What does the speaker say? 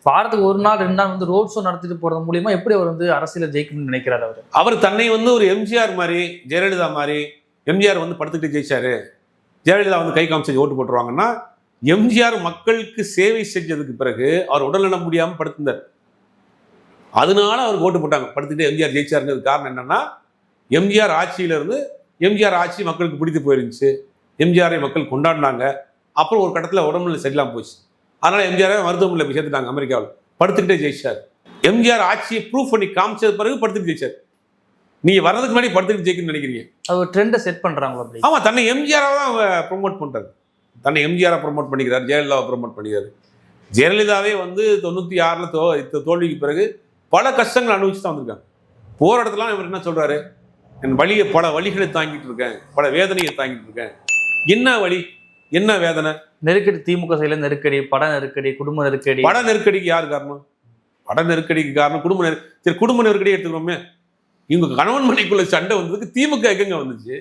வாரத்துக்கு 1 நாள் 2 நாள் வந்து ரோட் ஷோ நடத்திட்டு போறது மூலியமா எப்படி அவர் வந்து அரசியல ஜெயிக்கணும்னு நினைக்கிறாரு அவரு? அவர் தன்னை வந்து ஒரு எம்ஜிஆர் மாதிரி, ஜெயலலிதா மாதிரி, எம்ஜிஆர் வந்து படுத்துக்கிட்டு ஜெயிச்சாரு, ஜெயலலிதா வந்து கை காமிச்சு ஓட்டு போட்டுருவாங்கன்னா, எம்ஜிஆர் மக்களுக்கு சேவை செஞ்சதுக்கு பிறகு அவர் உடல்நலம் முடியாமல் படுத்திருந்தார். அதனால அவர் ஓட்டு போட்டாங்க. படுத்துக்கிட்டு எம்ஜிஆர் ஜெயிச்சாருங்கிறது காரணம் என்னன்னா, எம்ஜிஆர் ஆட்சியிலிருந்து எம்ஜிஆர் ஆட்சி மக்களுக்கு பிடித்து போயிருந்துச்சு, எம்ஜிஆரை மக்கள் கொண்டாடினாங்க. அப்புறம் ஒரு கட்டத்தில் உடம்புல சரியில்லாமல் போச்சு. அதனால எம்ஜிஆரை மருத்துவமனையில் போய் சேர்த்துட்டாங்க அமெரிக்காவில். படுத்துக்கிட்டே ஜெயிச்சார். எம்ஜிஆர் ஆட்சியை ப்ரூவ் பண்ணி காமிச்சது பிறகு படுத்துட்டு ஜெயிச்சார். நீங்க வர்றதுக்கு முன்னாடி படுத்துட்டு ஜெயிக்கணும்னு நினைக்கிறீங்க? அது ஒரு ட்ரெண்டை செட் பண்றாங்களா அப்படி? ஆமா, தன்னை எம்ஜிஆராக தான் ப்ரொமோட் பண்றாரு. தன்னை எம்ஜிஆரை ப்ரொமோட் பண்ணிக்கிறார், ஜெயலலிதாவை ப்ரொமோட் பண்ணிக்கிறாரு. ஜெயலலிதாவே வந்து 96 தோல்விக்கு பிறகு பல கஷ்டங்கள் அனுபவிச்சு தான் வந்திருக்காங்க. போற இடத்துல இவர் என்ன சொல்றாரு, என் வழியை பல வழிகளை தாங்கிட்டு இருக்கேன், பல வேதனையை தாங்கிட்டு இருக்கேன். என்ன வழி, என்ன வேதனை? நெருக்கடி, திமுக சைடுல நெருக்கடி, பட நெருக்கடி, குடும்ப நெருக்கடி. பட நெருக்கடிக்கு யார் காரணம்? பட நெருக்கடிக்கு காரணம் குடும்ப நெருக்கடி எடுத்துக்கிறோமே. இவங்க கணவன் மனைக்குள்ள சண்டை வந்ததுக்கு திமுக எங்க வந்துச்சு?